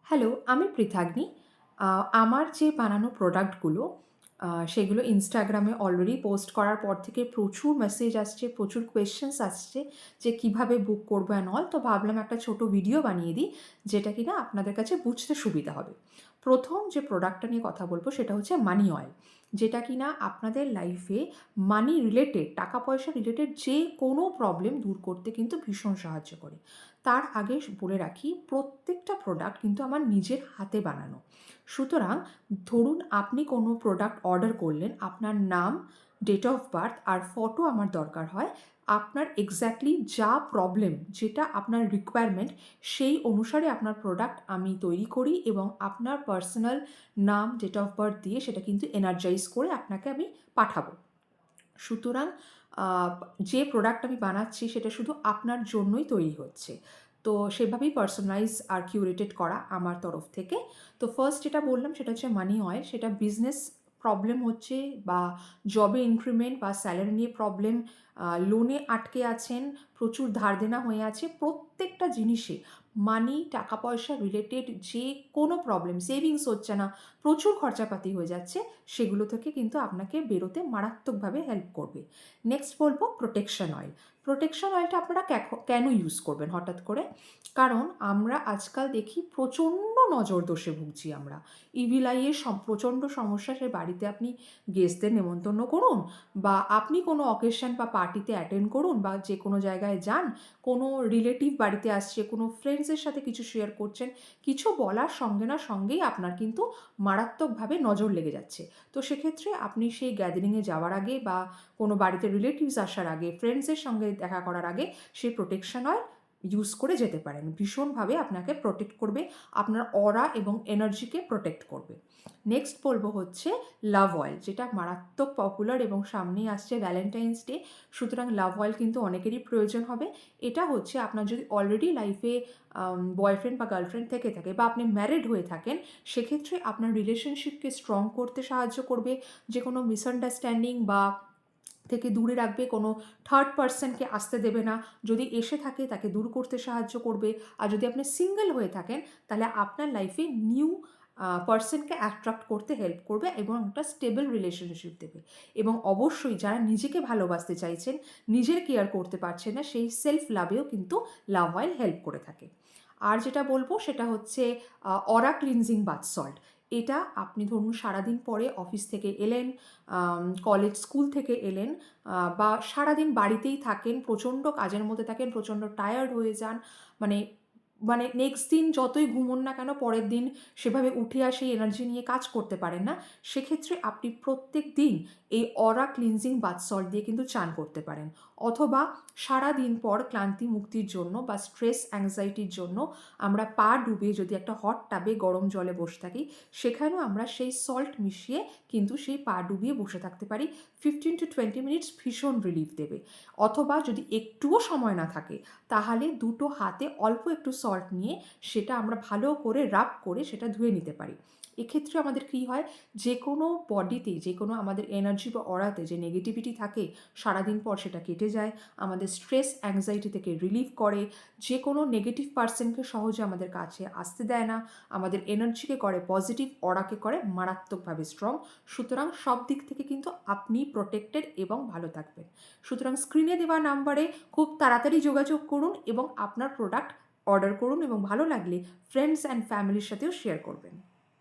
Hello, আমি পৃথাগ্নি। আমার যে বানানো প্রোডাক্টগুলো সেগুলো ইনস্টাগ্রামে অলরেডি পোস্ট করার পর থেকে প্রচুর মেসেজ আসছে, প্রচুর কোয়েশ্চেনস আসছে যে কীভাবে বুক করবো অ্যান্ড অল। তো ভাবলাম একটা ছোট ভিডিও বানিয়ে দিই, যেটা কিনা আপনাদের কাছে বুঝতে সুবিধা হবে। প্রথম যে প্রোডাক্টটা নিয়ে কথা বলবো সেটা হচ্ছে মানি অয়েল, যেটা কিনা আপনাদের লাইফে মানি রিলেটেড, টাকা পয়সা রিলেটেড যে কোনো প্রবলেম দূর করতে কিন্তু ভীষণ সাহায্য করে। তার আগে বলে রাখি, প্রত্যেকটা প্রোডাক্ট কিন্তু আমার নিজের হাতে বানানো। সুতরাং ধরুন আপনি কোনো প্রোডাক্ট অর্ডার করলেন, আপনার নাম, ডেট অফ বার্থ আর ফটো আমার দরকার হয়। আপনার এক্স্যাক্টলি যা প্রবলেম, যেটা আপনার রিকোয়ারমেন্ট, সেই অনুসারে আপনার প্রোডাক্ট আমি তৈরি করি এবং আপনার পার্সোনাল নাম, ডেট অফ বার্থ দিয়ে সেটা কিন্তু এনার্জাইজ করে আপনাকে আমি পাঠাবো। সুতরাং যে প্রোডাক্ট আমি বানাচ্ছি সেটা শুধু আপনার জন্যই তৈরি হচ্ছে। তো সেভাবেই পার্সোনালাইজ আর কিউরেটেড করা আমার তরফ থেকে। তো ফার্স্ট যেটা বললাম সেটা হচ্ছে মানি অয়েল। সেটা বিজনেস প্রবলেম হচ্ছে বা জবে ইনক্রিমেন্ট বা স্যালারি নিয়ে প্রবলেম, লোনে আটকে আছেন, প্রচুর ধার দেনা হয়ে আছে, প্রত্যেকটা জিনিসে মানি, টাকা পয়সা রিলেটেড যে কোনো প্রবলেম, সেভিংস হচ্ছে না, প্রচুর খরচাপাতি হয়ে যাচ্ছে, সেগুলো থেকে কিন্তু আপনাকে বেরোতে মারাত্মকভাবে হেল্প করবে। নেক্সট বলবো প্রোটেকশন অয়েল। প্রোটেকশন অয়েলটা আপনারা কেন ইউজ করবেন হঠাৎ করে? কারণ আমরা আজকাল দেখি প্রচণ্ড নজর দোষে ভুগছি আমরা। ইভিল আইয়ের প্রচণ্ড সমস্যা। সে বাড়িতে আপনি গেস্টদের নেমন্তন্ন করুন, বা আপনি কোনো অকেশন বা পার্টিতে অ্যাটেন্ড করুন, বা যে কোনো জায়গায় যান, কোনো রিলেটিভ বাড়িতে আসছে, কোনো ফ্রেন্ডসের সাথে কিছু শেয়ার করছেন, কিছু বলার সঙ্গে না সঙ্গেই আপনার কিন্তু মারাত্মকভাবে নজর লেগে যাচ্ছে। তো সেক্ষেত্রে আপনি সেই গ্যাদারিংয়ে যাওয়ার আগে বা কোনো বাড়িতে রিলেটিভস আসার আগে, ফ্রেন্ডসের সঙ্গে দেখা করার আগে সেই প্রোটেকশন অয়েল ইউজ করে যেতে পারেন। ভীষণভাবে আপনাকে প্রোটেক্ট করবে, আপনার অরা এবং এনার্জিকে প্রোটেক্ট করবে। নেক্সট বলবো হচ্ছে লাভ অয়েল, যেটা মারাত্মক পপুলার এবং সামনেই আসছে ভ্যালেন্টাইন্স ডে। সুতরাং লাভ অয়েল কিন্তু অনেকেরই প্রয়োজন হবে। এটা হচ্ছে আপনার যদি অলরেডি লাইফে বয়ফ্রেন্ড বা গার্লফ্রেন্ড থেকে থাকে, বা আপনি ম্যারিড হয়ে থাকেন, সেক্ষেত্রে আপনার রিলেশনশিপকে স্ট্রং করতে সাহায্য করবে, যে কোনো মিসআন্ডারস্ট্যান্ডিং বা থেকে দূরে রাখবে, কোনো থার্ড পার্সনকে আসতে দেবে না, যদি এসে থাকে তাকে দূর করতে সাহায্য করবে। আর যদি আপনি সিঙ্গেল হয়ে থাকেন, তাহলে আপনার লাইফে নিউ পার্সনকে অ্যাট্রাক্ট করতে হেল্প করবে এবং একটা স্টেবল রিলেশনশিপ দেবে। এবং অবশ্যই যারা নিজেকে ভালোবাসতে চাইছেন, নিজের কেয়ার করতে পারছেন না, সেই সেলফ লাভেও কিন্তু লাভ অয়েল হেল্প করে থাকে। আর যেটা বলবো সেটা হচ্ছে অরা ক্লিনজিং বাথ সল্ট। এটা আপনি ধরুন সারাদিন পরে অফিস থেকে এলেন, কলেজ স্কুল থেকে এলেন, বা সারাদিন বাড়িতেই থাকেন, প্রচণ্ড কাজের মধ্যে থাকেন, প্রচণ্ড টায়ার্ড হয়ে যান, মানে মানে নেক্সট দিন যতই ঘুমোন না কেন, পরের দিন সেভাবে উঠে আর সেই এনার্জি নিয়ে কাজ করতে পারেন না। সেক্ষেত্রে আপনি প্রত্যেক দিন এই অরা ক্লিনজিং বাথ সল্ট দিয়ে কিন্তু চান করতে পারেন। অথবা সারাদিন পর ক্লান্তি মুক্তির জন্য বা স্ট্রেস অ্যাংজাইটির জন্য আমরা পা ডুবে যদি একটা হট টাবে গরম জলে বসে থাকি, সেখানেও আমরা সেই সল্ট মিশিয়ে কিন্তু সেই পা ডুবিয়ে বসে থাকতে পারি। 15 to 20 মিনিটস ভীষণ রিলিফ দেবে। অথবা যদি একটুও সময় না থাকে, তাহলে দুটো হাতে অল্প একটু সল্ট নিয়ে সেটা আমরা ভালো করে রাব করে সেটা ধুয়ে নিতে পারি। এক্ষেত্রে আমাদের কী হয়, যে কোনো বডিতে, যে কোনো আমাদের এনার্জি বা অরাতে যে নেগেটিভিটি থাকে, সারাদিন পর সেটা কেটে যায়, আমাদের স্ট্রেস অ্যাংজাইটি থেকে রিলিফ করে, যে কোনো নেগেটিভ পার্সনকে সহজে আমাদের কাছে আসতে দেয় না, আমাদের এনার্জিকে করে পজিটিভ, অরাকে করে মারাত্মকভাবে স্ট্রং। সুতরাং সব দিক থেকে কিন্তু আপনি প্রোটেক্টেড এবং ভালো থাকবেন। সুতরাং স্ক্রিনে দেওয়া নাম্বারে খুব তাড়াতাড়ি যোগাযোগ করুন এবং আপনার প্রোডাক্ট অর্ডার করুন, এবং ভালো লাগলে ফ্রেন্ডস অ্যান্ড ফ্যামিলির সাথেও শেয়ার করবেন।